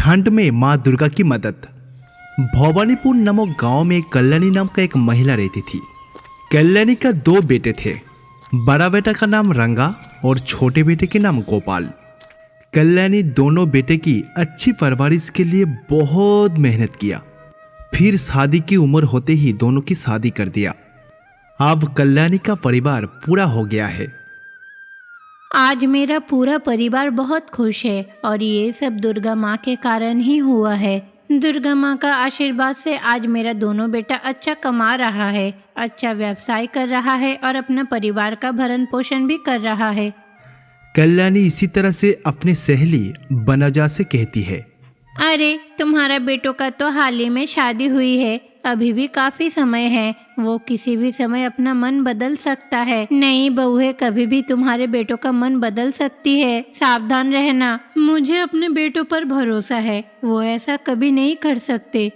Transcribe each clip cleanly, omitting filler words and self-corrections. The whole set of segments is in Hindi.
ठंड में माँ दुर्गा की मदद। भवानीपुर नामक गांव में कल्याणी नाम का एक महिला रहती थी। कल्याणी का 2 बेटे थे। बड़ा बेटा का नाम रंगा और छोटे बेटे के नाम गोपाल। कल्याणी दोनों बेटे की अच्छी परवरिश के लिए बहुत मेहनत किया। फिर शादी की उम्र होते ही दोनों की शादी कर दिया। अब कल्याणी का परिवार पूरा हो गया है। आज मेरा पूरा परिवार बहुत खुश है और ये सब दुर्गा माँ के कारण ही हुआ है। दुर्गा माँ का आशीर्वाद से आज मेरा दोनों बेटा अच्छा कमा रहा है, अच्छा व्यवसाय कर रहा है और अपना परिवार का भरण पोषण भी कर रहा है। कल्याणी इसी तरह से अपनी सहेली बनजा से कहती है, अरे तुम्हारा बेटों का तो हाल ही में शादी हुई है, अभी भी काफी समय है, वो किसी भी समय अपना मन बदल सकता है। नई बहू है, कभी भी तुम्हारे बेटों का मन बदल सकती है, सावधान रहना। मुझे अपने बेटों पर भरोसा है, वो ऐसा कभी नहीं कर सकते।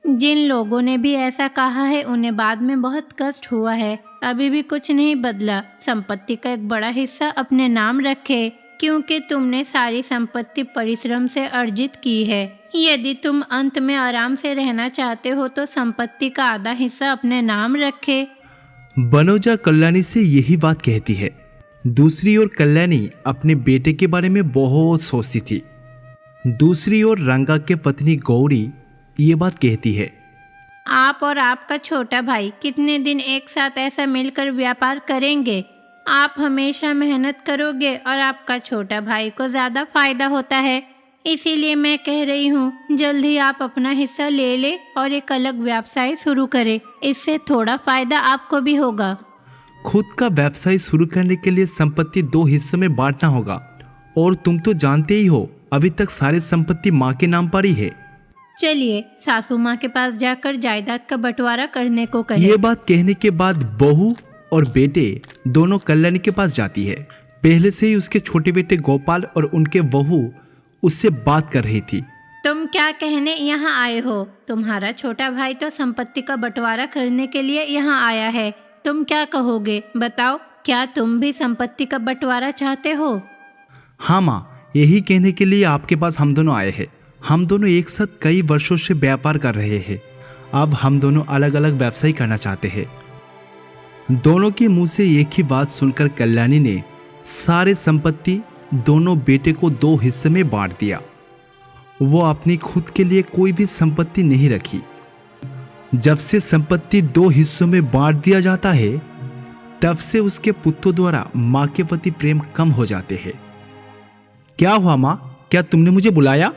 जिन लोगों ने भी ऐसा कहा है उन्हें बाद में बहुत कष्ट हुआ है। अभी भी कुछ नहीं बदला। संपत्ति का एक बड़ा हिस्सा अपने नाम रखे, क्योंकि तुमने सारी संपत्ति परिश्रम से अर्जित की है। यदि तुम अंत में आराम से रहना चाहते हो तो संपत्ति का आधा हिस्सा अपने नाम रखे। बनोजा कल्याणी से यही बात कहती है। दूसरी ओर कल्याणी अपने बेटे के बारे में बहुत सोचती थी। दूसरी ओर रंगा के पत्नी गौरी ये बात कहती है, आप और आपका छोटा भाई कितने दिन एक साथ ऐसा मिलकर व्यापार करेंगे? आप हमेशा मेहनत करोगे और आपका छोटा भाई को ज़्यादा फायदा होता है। इसीलिए मैं कह रही हूँ जल्द ही आप अपना हिस्सा ले ले और एक अलग व्यवसाय शुरू करें। इससे थोड़ा फायदा आपको भी होगा। खुद का व्यवसाय शुरू करने के लिए संपत्ति 2 हिस्सों में बांटना होगा और तुम तो जानते ही हो अभी तक सारी संपत्ति माँ के नाम पर ही है। चलिए सासू माँ के पास जाकर जायदाद का बंटवारा करने को कहें। ये बात कहने के बाद बहू और बेटे दोनों कल्याणी के पास जाती है। पहले से ही उसके छोटे बेटे गोपाल और उनके बहू उससे बात कर रही थी। तुम क्या कहने यहाँ आए हो? तुम्हारा छोटा भाई तो संपत्ति का बंटवारा करने के लिए यहाँ आया है। तुम क्या कहोगे बताओ, क्या तुम भी संपत्ति का बंटवारा चाहते हो? हाँ माँ, यही कहने के लिए आपके पास हम दोनों आए हैं। हम दोनों एक साथ कई वर्षों से व्यापार कर रहे हैं। अब हम दोनों अलग अलग व्यवसाय करना चाहते हैं। दोनों के मुंह से एक ही बात सुनकर कल्याणी ने सारे संपत्ति दोनों बेटे को 2 हिस्से में बांट दिया। वो अपनी खुद के लिए कोई भी संपत्ति नहीं रखी। जब से संपत्ति 2 हिस्सों में बांट दिया जाता है तब से उसके पुत्रों द्वारा माँ के प्रति प्रेम कम हो जाते हैं। क्या हुआ माँ, क्या तुमने मुझे बुलाया?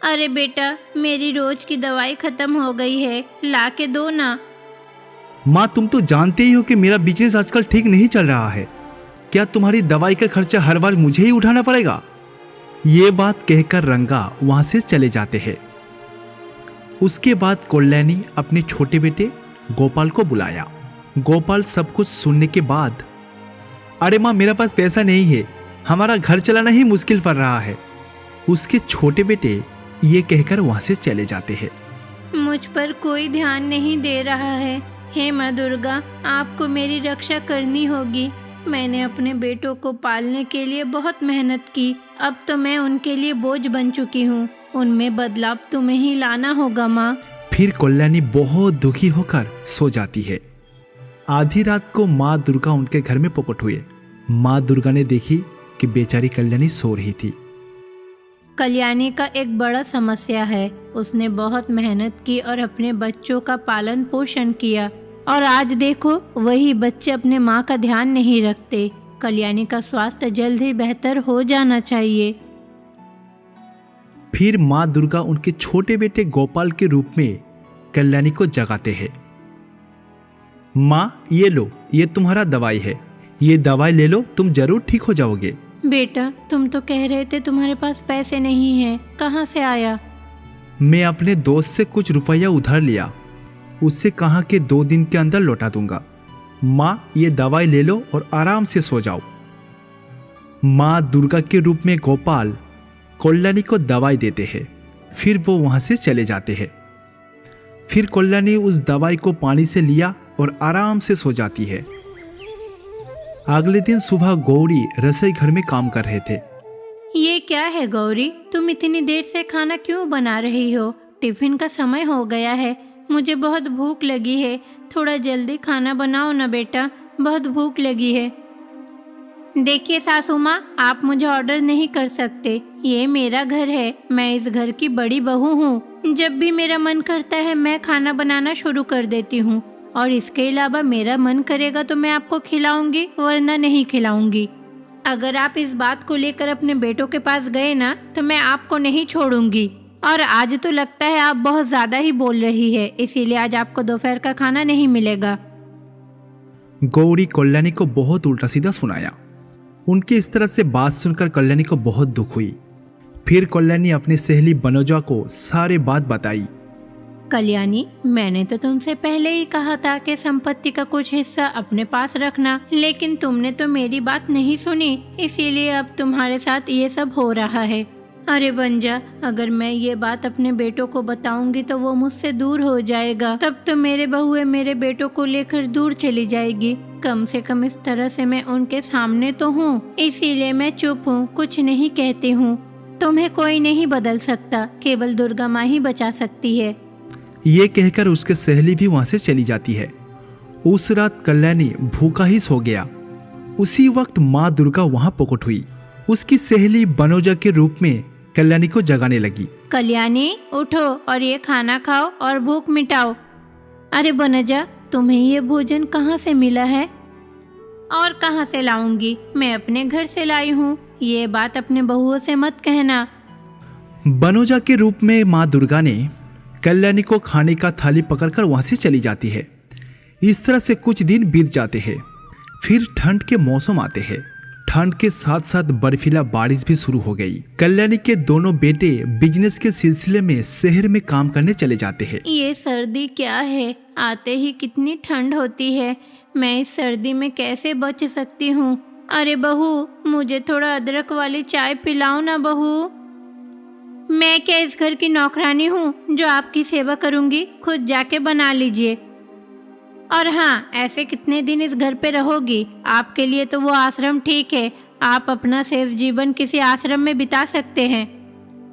अरे बेटा, मेरी रोज की दवाई खत्म हो गई है, ला के दो ना। माँ, तुम तो जानते ही हो कि मेरा बिजनेस आजकल ठीक नहीं चल रहा है। क्या तुम्हारी दवाई का खर्चा हर बार मुझे ही उठाना पड़ेगा? ये बात कहकर रंगा वहां से चले जाते हैं। उसके बाद कल्याणी अपने छोटे बेटे गोपाल को बुलाया। गोपाल सब कुछ सुनने के बाद, अरे माँ, मेरे पास पैसा नहीं है, हमारा घर चलाना ही मुश्किल पड़ रहा है। उसके छोटे बेटे ये कहकर वहां से चले जाते हैं। मुझ पर कोई ध्यान नहीं दे रहा है। हे माँ दुर्गा, आपको मेरी रक्षा करनी होगी। मैंने अपने बेटों को पालने के लिए बहुत मेहनत की, अब तो मैं उनके लिए बोझ बन चुकी हूँ। उनमें बदलाव तुम्हें ही लाना होगा माँ। फिर कल्याणी बहुत दुखी होकर सो जाती है। आधी रात को माँ दुर्गा उनके घर में प्रकट हुए। माँ दुर्गा ने देखी कि बेचारी कल्याणी सो रही थी। कल्याणी का एक बड़ा समस्या है। उसने बहुत मेहनत की और अपने बच्चों का पालन पोषण किया और आज देखो वही बच्चे अपने माँ का ध्यान नहीं रखते। कल्याणी का स्वास्थ्य जल्द ही बेहतर हो जाना चाहिए। फिर माँ दुर्गा उनके छोटे बेटे गोपाल के रूप में कल्याणी को जगाते हैं। माँ, ये लो, ये तुम्हारा दवाई है, ये दवाई ले लो, तुम जरूर ठीक हो जाओगे। बेटा, तुम तो कह रहे थे तुम्हारे पास पैसे नहीं हैं, कहाँ से आया? मैं अपने दोस्त से कुछ रुपया उधार लिया, उससे कहा कि 2 दिन के अंदर लौटा दूंगा। माँ, ये दवाई ले लो और आराम से सो जाओ। माँ दुर्गा के रूप में गोपाल कल्याणी को दवाई देते हैं। फिर वो वहां से चले जाते हैं। फिर कल्याणी उस दवाई को पानी से लिया और आराम से सो जाती है। अगले दिन सुबह गौरी रसोई घर में काम कर रहे थे। ये क्या है गौरी, तुम इतनी देर से खाना क्यों बना रही हो? टिफिन का समय हो गया है, मुझे बहुत भूख लगी है। थोड़ा जल्दी खाना बनाओ ना बेटा, बहुत भूख लगी है। देखिए सासू माँ, आप मुझे ऑर्डर नहीं कर सकते, ये मेरा घर है, मैं इस घर की बड़ी बहू हूँ। जब भी मेरा मन करता है मैं खाना बनाना शुरू कर देती हूँ, और इसके अलावा मेरा मन करेगा तो मैं आपको खिलाऊंगी, वरना नहीं खिलाऊंगी। अगर आप इस बात को लेकर अपने बेटों के पास गए ना तो मैं आपको नहीं छोड़ूंगी। और आज तो लगता है आप बहुत ज्यादा ही बोल रही है, इसीलिए आज आपको दोपहर का खाना नहीं मिलेगा। गौरी कल्याणी को बहुत उल्टा सीधा सुनाया। उनकी इस तरह से बात सुनकर कल्याणी को बहुत दुख हुई। फिर कल्याणी अपनी सहेली बनोजा को सारी बात बताई। कल्याणी, मैंने तो तुमसे पहले ही कहा था कि संपत्ति का कुछ हिस्सा अपने पास रखना, लेकिन तुमने तो मेरी बात नहीं सुनी, इसीलिए अब तुम्हारे साथ ये सब हो रहा है। अरे बंजा, अगर मैं ये बात अपने बेटों को बताऊंगी तो वो मुझसे दूर हो जाएगा, तब तो मेरे बहुएं मेरे बेटों को लेकर दूर चली जाएगी। कम से कम इस तरह से मैं उनके सामने तो हूँ, इसीलिए मैं चुप हूँ, कुछ नहीं कहती हूँ। तुम्हें कोई नहीं बदल सकता, केवल दुर्गा माँ ही बचा सकती है। ये कहकर उसके सहेली भी वहां से चली जाती है। उस रात कल्याणी भूखा ही सो गया। उसी वक्त माँ दुर्गा वहां प्रकट हुई। उसकी सहेली बनोजा के रूप में कल्याणी को जगाने लगी। कल्याणी, उठो और ये खाना खाओ और भूख मिटाओ। अरे बनोजा, तुम्हें ये भोजन कहाँ से मिला है? और कहाँ से लाऊंगी, मैं अपने घर से लाई हूँ। ये बात अपने बहुओं से मत कहना। बनोजा के रूप में माँ दुर्गा ने कल्याणी को खाने का थाली पकड़कर वहां से चली जाती है। इस तरह से कुछ दिन बीत जाते हैं। फिर ठंड के मौसम आते हैं। ठंड के साथ साथ बर्फीला बारिश भी शुरू हो गई। कल्याणी के दोनों बेटे बिजनेस के सिलसिले में शहर में काम करने चले जाते हैं। ये सर्दी क्या है, आते ही कितनी ठंड होती है। मैं इस सर्दी में कैसे बच सकती हूँ? अरे बहू, मुझे थोड़ा अदरक वाली चाय पिलाओ ना बहू। मैं क्या इस घर की नौकरानी हूँ जो आपकी सेवा करूँगी? खुद जाके बना लीजिए। और हाँ, ऐसे कितने दिन इस घर पे रहोगी? आपके लिए तो वो आश्रम ठीक है, आप अपना शेष जीवन किसी आश्रम में बिता सकते हैं।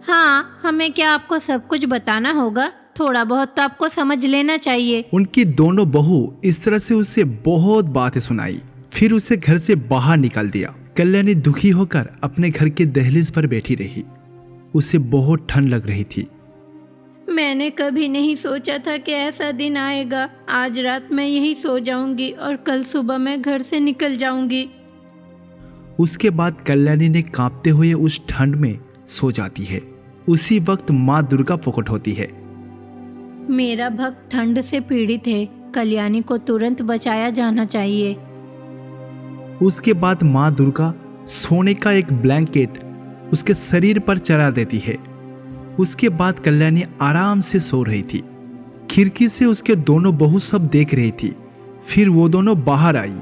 हाँ, हमें क्या आपको सब कुछ बताना होगा? थोड़ा बहुत तो आपको समझ लेना चाहिए। उनकी दोनों बहू इस तरह से उसे बहुत बातें सुनाई। फिर उसे घर से बाहर निकाल दिया। कल्याणी दुखी होकर अपने घर के दहलीज पर बैठी रही। उसे बहुत ठंड लग रही थी। मैंने कभी नहीं सोचा था कि ऐसा दिन आएगा। आज रात मैं यहीं सो जाऊंगी और कल सुबह मैं घर से निकल जाऊंगी। उसके बाद कल्याणी ने कांपते हुए उस ठंड में सो जाती है। उसी वक्त माँ दुर्गा प्रकट होती है। मेरा भक्त ठंड से पीड़ित है, कल्याणी को तुरंत बचाया जाना चाहिए। उसके बाद माँ दुर्गा सोने का एक ब्लैंकेट उसके शरीर पर चढ़ा देती है। उसके बाद कल्याणी आराम से सो रही थी। खिड़की से उसके दोनों बहू सब देख रही थी। फिर वो दोनों बाहर आई।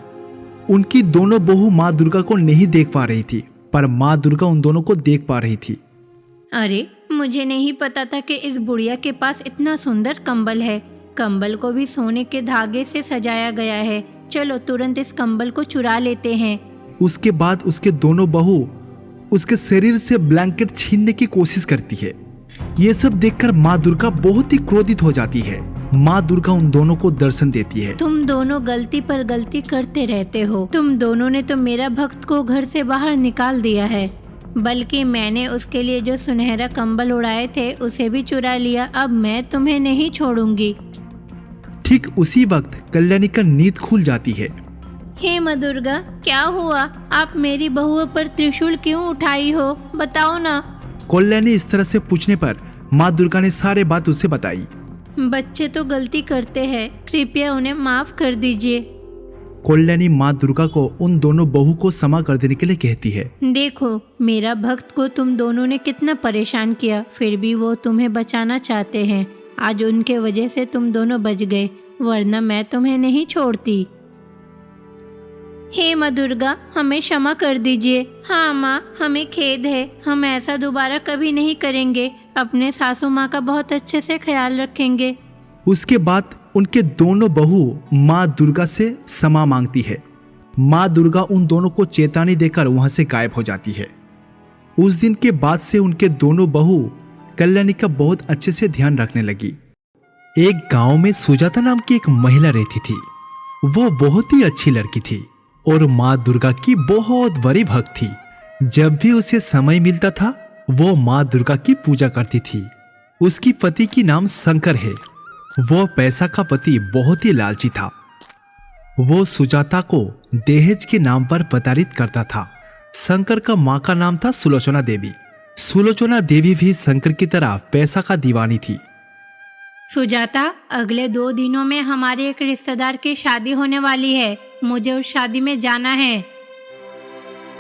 उनकी दोनों बहू माँ दुर्गा को नहीं देख पा रही थी, पर माँ दुर्गा उन दोनों को देख पा रही थी। अरे, मुझे नहीं पता था कि इस बुढ़िया के पास इतना सुंदर कंबल है। कंबल को भी सोने के धागे से सजाया गया है। चलो तुरंत इस कंबल को चुरा लेते हैं। उसके बाद उसके दोनों बहू उसके शरीर से ब्लैंकेट छीनने की कोशिश करती है। ये सब देखकर माँ दुर्गा बहुत ही क्रोधित हो जाती है। माँ दुर्गा उन दोनों को दर्शन देती है। तुम दोनों गलती पर गलती करते रहते हो। तुम दोनों ने तो मेरा भक्त को घर से बाहर निकाल दिया है, बल्कि मैंने उसके लिए जो सुनहरा कंबल उड़ाए थे उसे भी चुरा लिया। अब मैं तुम्हें नहीं छोड़ूंगी। ठीक उसी वक्त कल्याणी का नींद खुल जाती है। हे माँ दुर्गा, क्या हुआ? आप मेरी बहुओं पर त्रिशूल क्यों उठाई हो? बताओ ना। कल्याणी इस तरह से पूछने पर माँ दुर्गा ने सारे बात उसे बताई। बच्चे तो गलती करते हैं, कृपया उन्हें माफ कर दीजिए। कल्याणी माँ दुर्गा को उन दोनों बहू को क्षमा कर देने के लिए कहती है। देखो, मेरा भक्त को तुम दोनों ने कितना परेशान किया, फिर भी वो तुम्हें बचाना चाहते हैं। आज उनके वजह से तुम दोनों बच गए, वरना मैं तुम्हें नहीं छोड़ती। हे माँ दुर्गा, हमें क्षमा कर दीजिए। हाँ माँ, हमें खेद है, हम ऐसा दोबारा कभी नहीं करेंगे। अपने सासू माँ का बहुत अच्छे से ख्याल रखेंगे। उसके बाद उनके दोनों बहू माँ दुर्गा से क्षमा मांगती है। माँ दुर्गा उन दोनों को चेतावनी देकर वहां से गायब हो जाती है। उस दिन के बाद से उनके दोनों बहू कल्याणी का बहुत अच्छे से ध्यान रखने लगी। एक गांव में सुजाता नाम की एक महिला रहती थी। वो बहुत ही अच्छी लड़की थी और माँ दुर्गा की बहुत बड़ी भक्त थी। जब भी उसे समय मिलता था वो माँ दुर्गा की पूजा करती थी। उसकी पति की नाम शंकर है। वो पैसा का पति बहुत ही लालची था। वो सुजाता को दहेज के नाम पर प्रताड़ित करता था। शंकर का माँ का नाम था सुलोचना देवी। सुलोचना देवी भी शंकर की तरह पैसा का दीवानी थी। सुजाता, अगले 2 दिनों में हमारे एक रिश्तेदार की शादी होने वाली है। मुझे उस शादी में जाना है।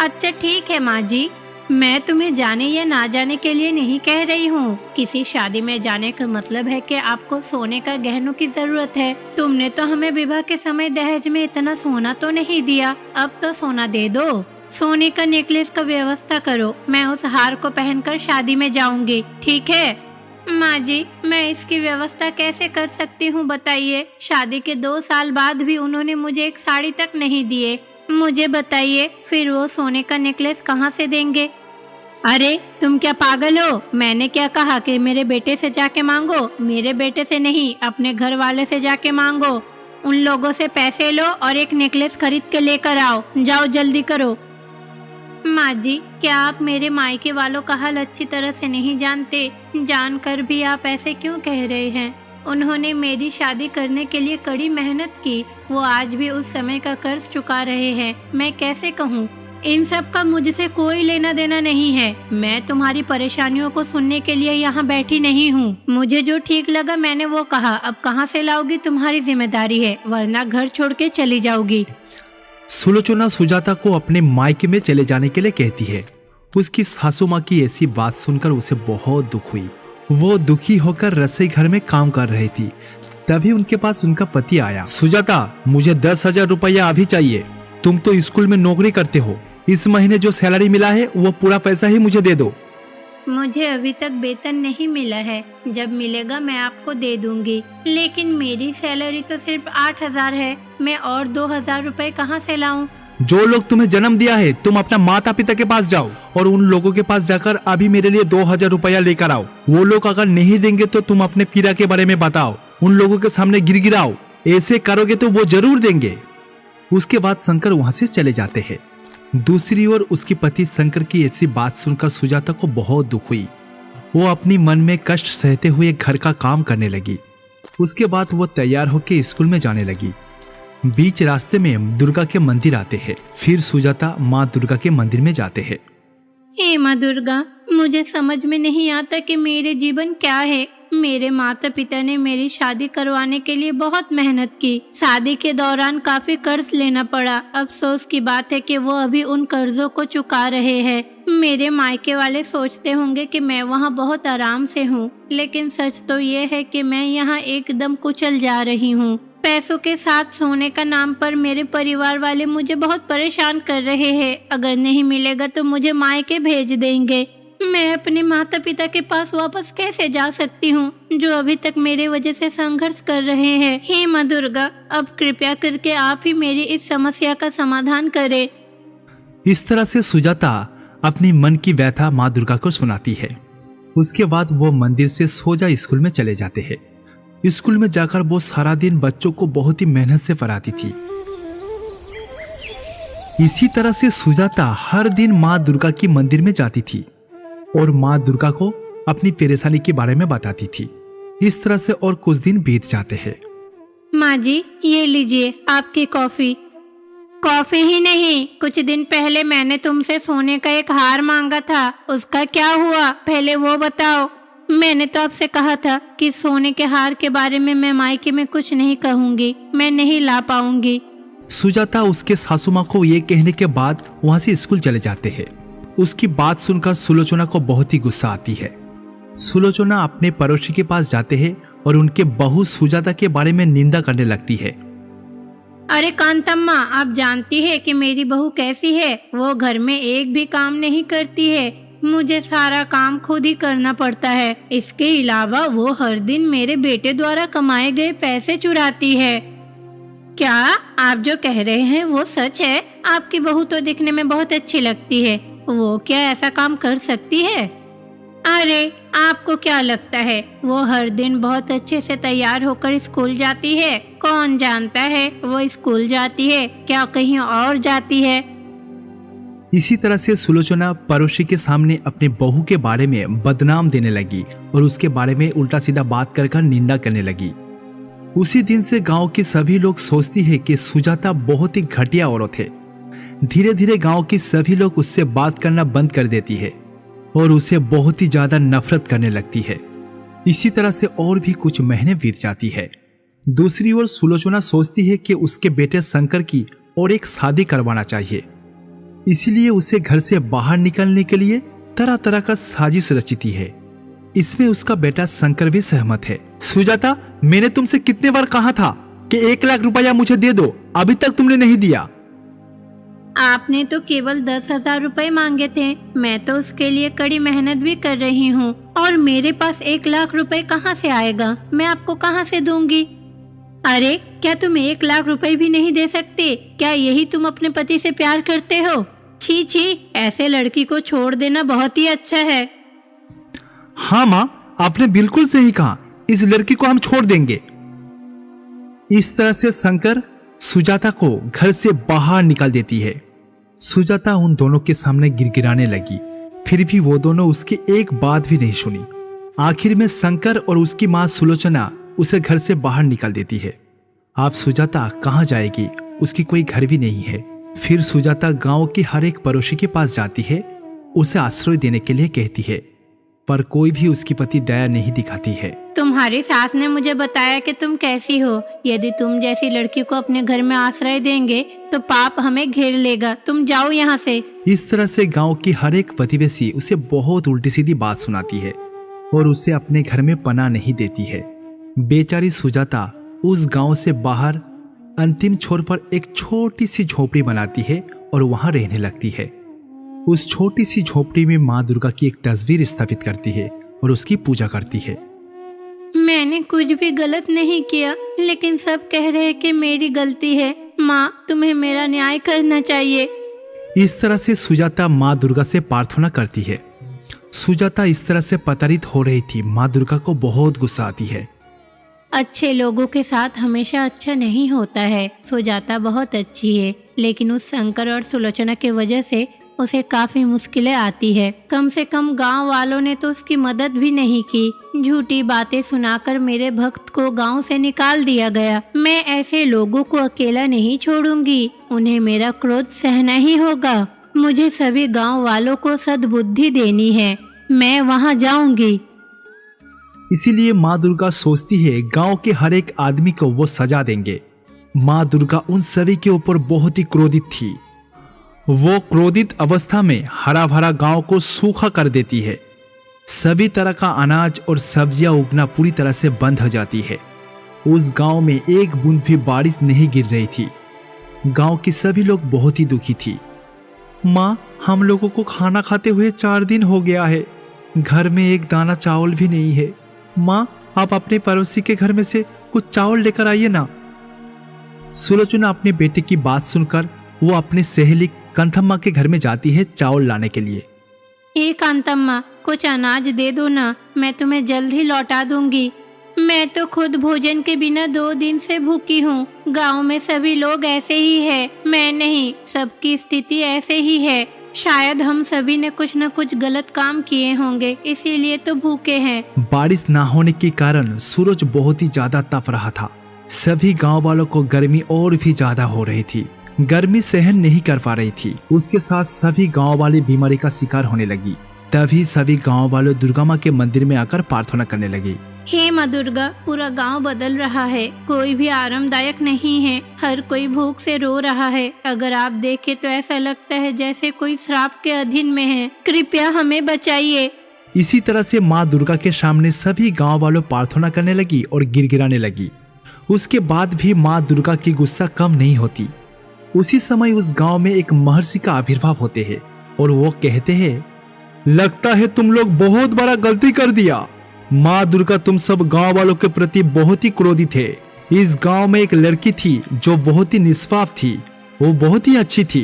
अच्छा ठीक है माँ जी, मैं तुम्हें जाने या ना जाने के लिए नहीं कह रही हूँ। किसी शादी में जाने का मतलब है कि आपको सोने का गहनों की जरूरत है। तुमने तो हमें विवाह के समय दहेज में इतना सोना तो नहीं दिया, अब तो सोना दे दो। सोने का नेकलेस का व्यवस्था करो, मैं उस हार को पहनकर शादी में जाऊंगी, ठीक है? माँ जी, मैं इसकी व्यवस्था कैसे कर सकती हूँ बताइए। शादी के 2 साल बाद भी उन्होंने मुझे एक साड़ी तक नहीं दिए। मुझे बताइए फिर वो सोने का नेकलेस कहाँ से देंगे? अरे तुम क्या पागल हो? मैंने क्या कहा कि मेरे बेटे से जाके मांगो? मेरे बेटे से नहीं, अपने घर वाले से जाके मांगो। उन लोगों से पैसे लो और एक नेकलेस खरीद के लेकर आओ। जाओ जल्दी करो। माँ जी, क्या आप मेरे मायके वालों का हाल अच्छी तरह से नहीं जानते? जानकर भी आप ऐसे क्यों कह रहे हैं? उन्होंने मेरी शादी करने के लिए कड़ी मेहनत की। वो आज भी उस समय का कर्ज चुका रहे हैं। मैं कैसे कहूँ? इन सब का मुझसे कोई लेना देना नहीं है। मैं तुम्हारी परेशानियों को सुनने के लिए यहाँ बैठी नहीं हूँ। मुझे जो ठीक लगा मैंने वो कहा। अब कहाँ से लाओगी तुम्हारी जिम्मेदारी है, वरना घर छोड़ के चली जाओगी। सुलोचना सुजाता को अपने मायके में चले जाने के लिए कहती है। उसकी सासू माँ की ऐसी बात सुनकर उसे बहुत दुख हुई। वो दुखी होकर रसोई घर में काम कर रही थी। तभी उनके पास उनका पति आया। सुजाता, मुझे 10,000 रुपया अभी चाहिए। तुम तो स्कूल में नौकरी करते हो, इस महीने जो सैलरी मिला है वो पूरा पैसा ही मुझे दे दो। मुझे अभी तक वेतन नहीं मिला है, जब मिलेगा मैं आपको दे दूंगी। लेकिन मेरी सैलरी तो सिर्फ 8,000 है, मैं और 2,000 रुपए कहाँ से लाऊं? जो लोग तुम्हें जन्म दिया है तुम अपना माता पिता के पास जाओ और उन लोगों के पास जाकर अभी मेरे लिए 2,000 रुपया लेकर आओ। वो लोग अगर नहीं देंगे तो तुम अपने पिता के बारे में बताओ, उन लोगों के सामने गिड़गिड़ाओ। ऐसे करोगे तो वो जरूर देंगे। उसके बाद शंकर वहां से चले जाते हैं। दूसरी ओर उसके पति शंकर की ऐसी बात सुनकर सुजाता को बहुत दुख हुई। वो अपनी मन में कष्ट सहते हुए घर का काम करने लगी। उसके बाद वो तैयार होकर स्कूल में जाने लगी। बीच रास्ते में दुर्गा के मंदिर आते हैं। फिर सुजाता माँ दुर्गा के मंदिर में जाते हैं। हे माँ दुर्गा, मुझे समझ में नहीं आता कि मेरे जीवन क्या है। मेरे माता पिता ने मेरी शादी करवाने के लिए बहुत मेहनत की। शादी के दौरान काफी कर्ज लेना पड़ा। अफसोस की बात है कि वो अभी उन कर्जों को चुका रहे हैं। मेरे मायके वाले सोचते होंगे कि मैं वहाँ बहुत आराम से हूँ, लेकिन सच तो ये है कि मैं यहाँ एकदम कुचल जा रही हूँ। पैसों के साथ सोने का नाम पर मेरे परिवार वाले मुझे बहुत परेशान कर रहे हैं। अगर नहीं मिलेगा तो मुझे मायके भेज देंगे। मैं अपने माता पिता के पास वापस कैसे जा सकती हूँ, जो अभी तक मेरे वजह से संघर्ष कर रहे हैं। हे माँ दुर्गा, अब कृपया करके आप ही मेरी इस समस्या का समाधान करें। इस तरह से सुजाता अपनी मन की व्यथा माँ दुर्गा को सुनाती है। उसके बाद वो मंदिर से सोजा स्कूल में चले जाते हैं। स्कूल में जाकर वो सारा दिन बच्चों को बहुत ही मेहनत से पढ़ाती थी। इसी तरह से सुजाता हर दिन माँ दुर्गा की मंदिर में जाती थी और माँ दुर्गा को अपनी परेशानी के बारे में बताती थी। इस तरह से और कुछ दिन बीत जाते हैं। माँ जी, ये लीजिए आपकी कॉफी। कॉफी ही नहीं, कुछ दिन पहले मैंने तुमसे सोने का एक हार मांगा था, उसका क्या हुआ पहले वो बताओ। मैंने तो आपसे कहा था कि सोने के हार के बारे में मैं मायके में कुछ नहीं कहूँगी, मैं नहीं ला पाऊंगी। सुजाता उसके सासू माँ को ये कहने के बाद वहाँ से स्कूल चले जाते हैं। उसकी बात सुनकर सुलोचना को बहुत ही गुस्सा आती है। सुलोचना अपने पड़ोसी के पास जाते हैं और उनके बहू सुजाता के बारे में निंदा करने लगती है। अरे कांतम्मा, आप जानती है कि मेरी बहू कैसी है? वो घर में एक भी काम नहीं करती है, मुझे सारा काम खुद ही करना पड़ता है। इसके अलावा वो हर दिन मेरे बेटे द्वारा कमाए गए पैसे चुराती है। क्या आप जो कह रहे हैं वो सच है? आपकी बहू तो दिखने में बहुत अच्छी लगती है, वो क्या ऐसा काम कर सकती है? अरे आपको क्या लगता है वो हर दिन बहुत अच्छे से तैयार होकर स्कूल जाती है? कौन जानता है वो स्कूल जाती है क्या कहीं और जाती है। इसी तरह से सुलोचना पड़ोसी के सामने अपने बहू के बारे में बदनाम देने लगी और उसके बारे में उल्टा सीधा बात कर निंदा करने लगी। उसी दिन से गांव के सभी लोग सोचती है कि सुजाता बहुत ही घटिया औरत है। धीरे धीरे गांव की सभी लोग उससे बात करना बंद कर देती है और उसे बहुत ही ज्यादा नफरत करने लगती है। इसी तरह से और भी कुछ महीने बीत जाती है। दूसरी ओर सुलोचना सोचती है कि उसके बेटे शंकर की और एक शादी करवाना चाहिए। इसीलिए उसे घर से बाहर निकलने के लिए तरह तरह का साजिश रचती है। इसमें उसका बेटा शंकर भी सहमत है। सुजाता, मैंने तुमसे कितने बार कहा था कि 1 लाख रुपया मुझे दे दो, अभी तक तुमने नहीं दिया। आपने तो केवल 10,000 रुपए मांगे थे। मैं तो उसके लिए कड़ी मेहनत भी कर रही हूँ और मेरे पास 1 लाख रुपए कहाँ से आएगा? मैं आपको कहाँ से दूंगी? अरे क्या तुम 1 लाख रुपए भी नहीं दे सकते? क्या यही तुम अपने पति से प्यार करते हो? छी छी, ऐसे लड़की को छोड़ देना बहुत ही अच्छा है। हाँ माँ, आपने बिल्कुल सही कहा, इस लड़की को हम छोड़ देंगे। इस तरह से शंकर सुजाता को घर से बाहर निकाल देती है। सुजाता उन दोनों के सामने गिड़गिड़ाने लगी, फिर भी वो दोनों उसकी एक बात भी नहीं सुनी। आखिर में शंकर और उसकी माँ सुलोचना उसे घर से बाहर निकाल देती है। अब सुजाता कहाँ जाएगी? उसकी कोई घर भी नहीं है। फिर सुजाता गांव की हर एक पड़ोसी के पास जाती है, उसे आश्रय देने के लिए कहती है, पर कोई भी उसकी प्रति दया नहीं दिखाती है। तुम्हारी सास ने मुझे बताया कि तुम कैसी हो। यदि तुम जैसी लड़की को अपने घर में आश्रय देंगे तो पाप हमें घेर लेगा। तुम जाओ यहाँ से। इस तरह से गांव की हर एक प्रतिवेशी उसे बहुत उल्टी सीधी बात सुनाती है और उसे अपने घर में पनाह नहीं देती है। बेचारी सुजाता उस गांव से बाहर अंतिम छोर पर एक छोटी सी झोपड़ी बनाती है और वहां रहने लगती है। उस छोटी सी झोपड़ी में माँ दुर्गा की एक तस्वीर स्थापित करती है और उसकी पूजा करती है। मैंने कुछ भी गलत नहीं किया, लेकिन सब कह रहे हैं कि मेरी गलती है। माँ, तुम्हें मेरा न्याय करना चाहिए। इस तरह से सुजाता माँ दुर्गा से प्रार्थना करती है। सुजाता इस तरह से प्रताड़ित हो रही थी। माँ दुर्गा को बहुत गुस्सा आती है। अच्छे लोगों के साथ हमेशा अच्छा नहीं होता है। सुजाता बहुत अच्छी है, लेकिन उस शंकर और सुलोचना की वजह से उसे काफी मुश्किलें आती है। कम से कम गांव वालों ने तो उसकी मदद भी नहीं की। झूठी बातें सुनाकर मेरे भक्त को गांव से निकाल दिया गया। मैं ऐसे लोगों को अकेला नहीं छोड़ूंगी, उन्हें मेरा क्रोध सहना ही होगा। मुझे सभी गांव वालों को सद्बुद्धि देनी है। मैं वहां जाऊंगी। इसीलिए माँ दुर्गा सोचती है गांव के हर एक आदमी को वो सजा देंगे। माँ दुर्गा उन सभी के ऊपर बहुत ही क्रोधित थी। वो क्रोधित अवस्था में हरा भरा गांव को सूखा कर देती है। सभी तरह का अनाज और सब्जियां उगना पूरी तरह से बंद हो जाती है। उस गांव में एक बूंद भी बारिश नहीं गिर रही थी। गांव के सभी लोग बहुत ही दुखी थी। माँ, हम लोगों को खाना खाते हुए 4 दिन हो गया है। घर में एक दाना चावल भी नहीं है। माँ, आप अपने पड़ोसी के घर में से कुछ चावल लेकर आइए ना। सुलोचना अपने बेटे की बात सुनकर वो अपनी सहेली कांतम्मा के घर में जाती है चावल लाने के लिए। ये कांतम्मा, कुछ अनाज दे दो ना, मैं तुम्हें जल्द ही लौटा दूंगी। मैं तो खुद भोजन के बिना 2 दिन से भूखी हूँ। गांव में सभी लोग ऐसे ही है, मैं नहीं, सबकी स्थिति ऐसे ही है। शायद हम सभी ने कुछ न कुछ गलत काम किए होंगे, इसीलिए तो भूखे हैं। बारिश ना होने के कारण सूरज बहुत ही ज्यादा तप रहा था। सभी गांव वालों को गर्मी और भी ज्यादा हो रही थी। गर्मी सहन नहीं कर पा रही थी। उसके साथ सभी गांव वाले बीमारी का शिकार होने लगी। तभी सभी गांव वाले दुर्गा माँ के मंदिर में आकर प्रार्थना करने लगी। हे माँ दुर्गा, पूरा गांव बदल रहा है, कोई भी आरामदायक नहीं है। हर कोई भूख से रो रहा है। अगर आप देखें तो ऐसा लगता है जैसे कोई श्राप के अधीन में है। कृपया हमें बचाइए। इसी तरह से माँ दुर्गा के सामने सभी गांव वालों प्रार्थना करने लगी और गिड़गिड़ाने लगी। उसके बाद भी माँ दुर्गा की गुस्सा कम नहीं होती। उसी समय उस गांव में एक महर्षि का आविर्भाव होते हैं और वो कहते हैं, लगता है तुम लोग बहुत बड़ा गलती कर दिया। माँ दुर्गा तुम सब गांव वालों के प्रति बहुत ही क्रोधित है। इस गांव में एक लड़की थी जो बहुत ही निष्पाप थी। वो बहुत ही अच्छी थी।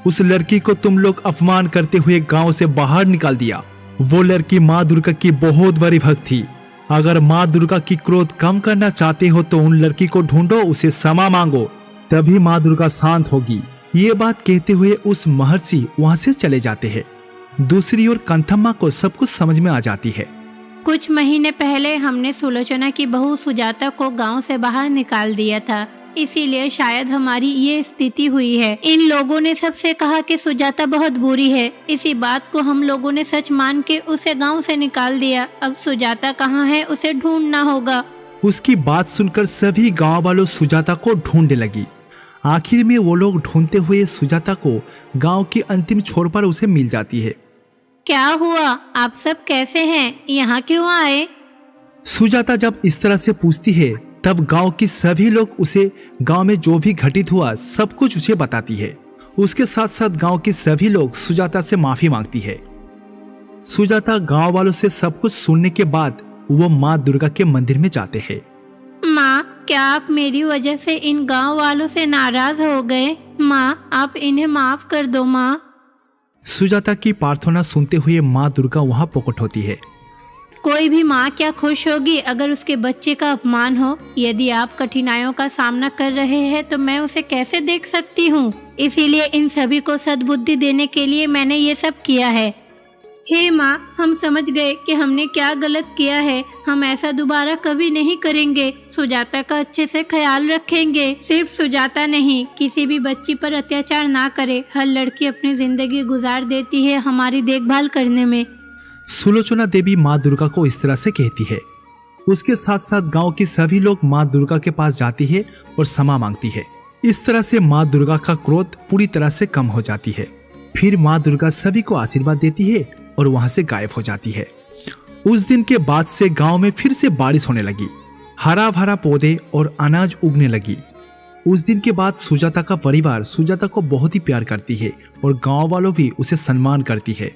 उस लड़की को तुम लोग अपमान करते हुए गांव से बाहर निकाल दिया। वो लड़की माँ दुर्गा की बहुत बड़ी भक्त थी। अगर माँ दुर्गा की क्रोध कम करना चाहते हो तो उन लड़की को ढूंढो, उसे क्षमा मांगो, तभी माँ दुर्गा शांत होगी। ये बात कहते हुए उस महर्षि वहां से चले जाते हैं। दूसरी ओर कंथम्मा को सब कुछ समझ में आ जाती है। कुछ महीने पहले हमने सुलोचना की बहू सुजाता को गांव से बाहर निकाल दिया था, इसीलिए शायद हमारी ये स्थिति हुई है। इन लोगों ने सबसे कहा कि सुजाता बहुत बुरी है। इसी बात को हम लोगों ने सच मान के उसे गांव से निकाल दिया। अब सुजाता कहाँ है, उसे ढूंढना होगा। उसकी बात सुनकर सभी गांव वालों सुजाता को ढूंढने लगी। आखिर में वो लोग ढूंढते हुए सुजाता को गांव की अंतिम छोर पर उसे मिल जाती है। क्या हुआ, आप सब कैसे हैं, यहाँ क्यों आए? सुजाता जब इस तरह से पूछती है तब गांव की सभी लोग उसे गांव में जो भी घटित हुआ सब कुछ उसे बताती है। उसके साथ साथ गांव की सभी लोग सुजाता से माफी मांगती है। सुजाता गांव वालों से सब कुछ सुनने के बाद वो माँ दुर्गा के मंदिर में जाते हैं। माँ, क्या आप मेरी वजह से इन गांव वालों से नाराज हो गए? माँ, आप इन्हें माफ कर दो माँ। सुजाता की प्रार्थना सुनते हुए माँ दुर्गा वहाँ प्रकट होती है। कोई भी माँ क्या खुश होगी अगर उसके बच्चे का अपमान हो? यदि आप कठिनाइयों का सामना कर रहे हैं तो मैं उसे कैसे देख सकती हूँ? इसीलिए इन सभी को सद्बुद्धि देने के लिए मैंने ये सब किया है। हे माँ, हम समझ गए कि हमने क्या गलत किया है। हम ऐसा दोबारा कभी नहीं करेंगे। सुजाता का अच्छे से ख्याल रखेंगे। सिर्फ सुजाता नहीं, किसी भी बच्ची पर अत्याचार ना करे। हर लड़की अपनी जिंदगी गुजार देती है हमारी देखभाल करने में। सुलोचना देवी माँ दुर्गा को इस तरह से कहती है। उसके साथ साथ गांव की सभी लोग माँ दुर्गा के पास जाती है और क्षमा मांगती है। इस तरह से माँ दुर्गा का क्रोध पूरी तरह से कम हो जाती है। फिर माँ दुर्गा सभी को आशीर्वाद देती है और वहां से गायब हो जाती है। उस दिन के बाद से गांव में फिर से बारिश होने लगी। हरा भरा पौधे और अनाज उगने लगी। उस दिन के बाद सुजाता का परिवार सुजाता को बहुत ही प्यार करती है और गांव वालों भी उसे सम्मान करती है।